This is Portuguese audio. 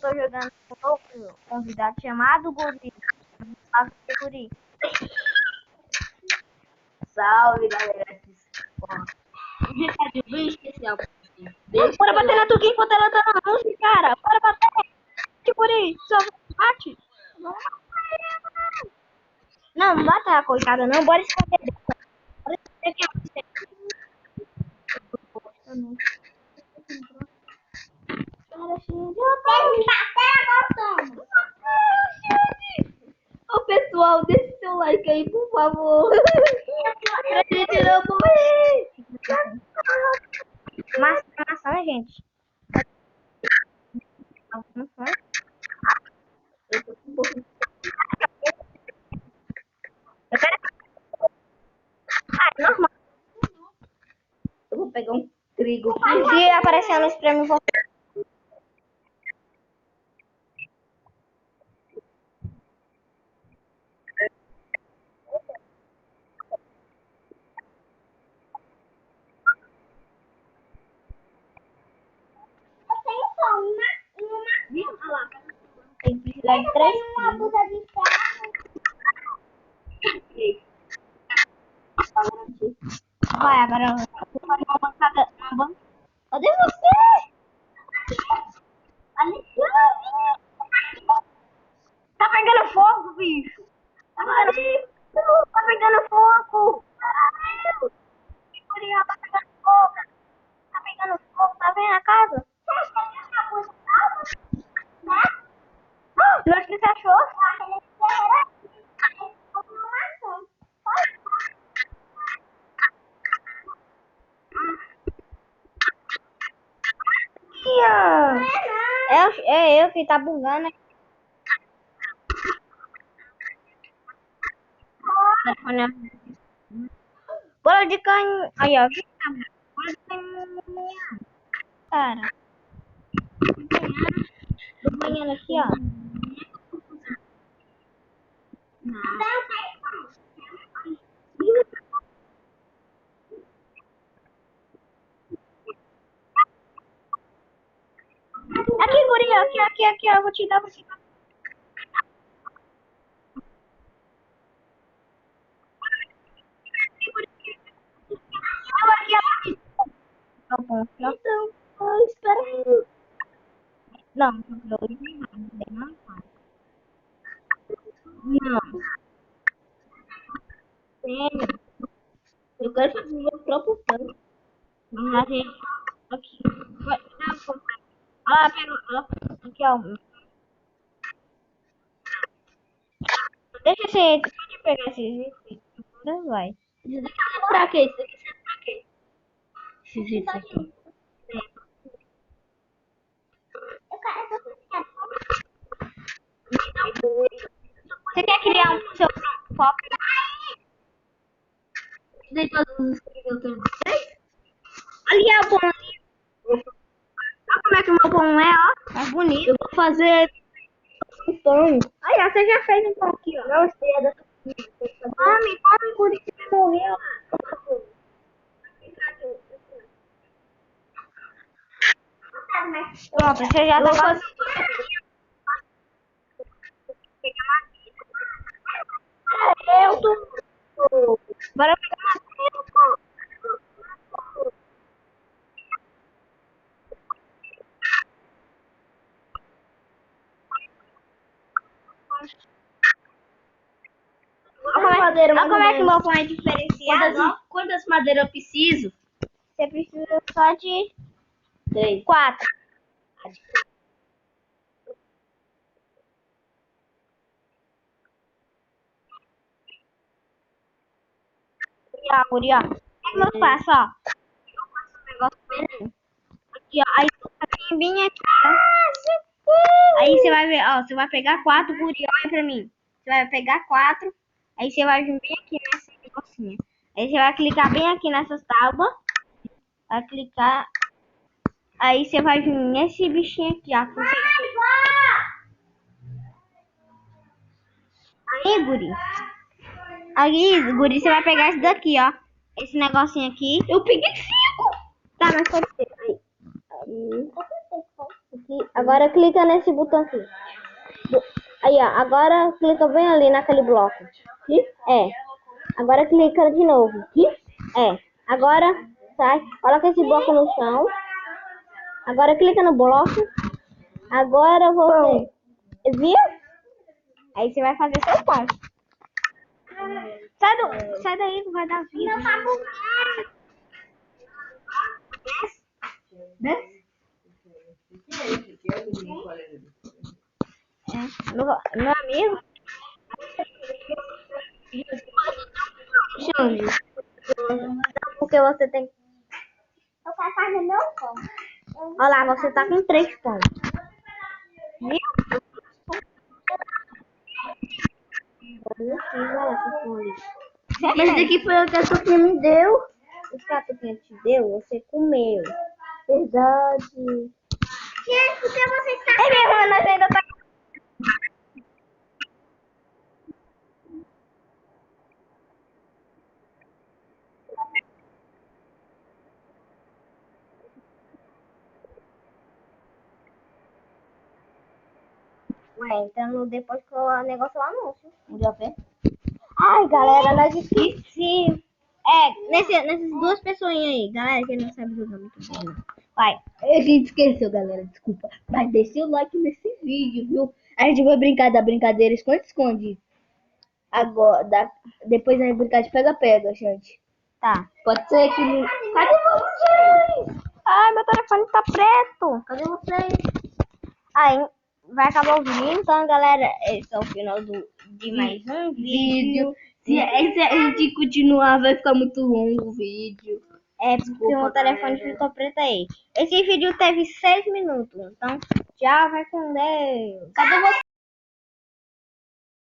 tô jogando com um novo convidado chamado Guri. Salve, Guri. Salve, galera. Hoje tá de bem especial pra vocês. Bora bater na Tuquinha enquanto ela tá na música, cara. Bora bater. Guri, só bate. Não, não mata a coitada não. Bora esconder dela. Bora esconder que é você. Ô, pessoal, deixa seu like aí, por favor. Pra gente não morrer. Massa, né, gente? Eu tô com um pouquinho. Normal. Eu vou pegar um trigo. Se aparecer nos prêmios, você. Tem que precisar de 3 Vai, agora vou fazer uma bancada. Cadê você? Ali. Tá pegando fogo, bicho. Tá pegando fogo. Caralho. Que curioso, tá pegando fogo. Tá pegando fogo, tá vendo a casa? O que você achou? É eu que tá bugando. Bola de canhão. Aí, ó. Bola de canhão. Cara. Tô banhando aqui, ó. Aqui, guria. Aqui, ó. Vou te dar pra você. Aqui. Então, espera aí. Não, não. Sério. Eu quero fazer o meu próprio plano. Vamos lá, gente. Aqui. Vai, dá um pouco. Olha lá, pega. Ó. Aqui, ó. Deixa você. Pode pegar esses. Vai. Isso daqui é pra quê? Isso daqui serve pra quê? Isso aqui. Você quer criar um seu foco? Dei todos os que eu tenho. Ali é o pão ali. Olha como é que o meu pão é, ó. Tá bonito. Eu vou fazer um pão. Aí, ó, você já fez um pão aqui, ó. Não sei, é dessa Come, por isso que morreu. Pronto, você já Eu tá vou fazer Eu tô. Bora pegar uma. madeira, Olha como é que o meu pão é diferenciado, ó. Quantas madeiras eu preciso? Você precisa só de 3. 4. Ó. É que eu faço, ó. Eu faço um negócio bem aqui, ó. Aí tu vai bem aqui, ó. Aí você vai ver, ó. Você vai pegar 4, guri, olha pra mim. Você vai pegar 4. Aí você vai vir bem aqui nesse negocinho. Aí você vai clicar bem aqui nessas tábuas. Vai clicar. Aí você vai vir nesse bichinho aqui, ó. Aí, guri. Aí, guri, você vai pegar esse daqui, ó. Esse negocinho aqui. Eu peguei 5. Tá, mas pode ser. Aí. Aqui. Agora clica nesse botão aqui. Aí, ó. Agora clica bem ali naquele bloco. Aqui? É. Agora clica de novo. Aqui? É. Agora sai. Coloca esse bloco no chão. Agora clica no bloco. Agora você... Viu? Aí você vai fazer seu pão. Sai daí que vai dar vida. Desce. Meu amigo. Xande. Porque você tem... Eu quero fazer meu pão. Olha lá, você tá com 3 pães. Viu? Mas esse aqui foi o que a Sofia me deu. Os que a Tuquinha te deu, você comeu. Verdade. Gente, porque você está... É mesmo, nós ainda tá... Ué, então depois que o negócio lá anúncio. Mudou a pé? Ai, galera, nós esqueci. Nessas duas pessoinhas aí, galera, que não sabe jogar muito bem. Vai. A gente esqueceu, galera. Desculpa. Mas deixa o like nesse vídeo, viu? A gente vai brincar da brincadeira esconde-esconde. Agora, depois a gente brincar de pega-pega, gente. Tá. Pode ser que... Cadê vocês? Ai, meu telefone tá preto. Cadê vocês? Aí, vai acabar o vídeo, então, galera, esse é o final de mais um vídeo. Se a gente continuar, vai ficar muito longo o vídeo. É, porque o meu telefone ficou preto aí. Esse vídeo teve 6 minutos, então, tchau, vai com Deus. Cadê vocês?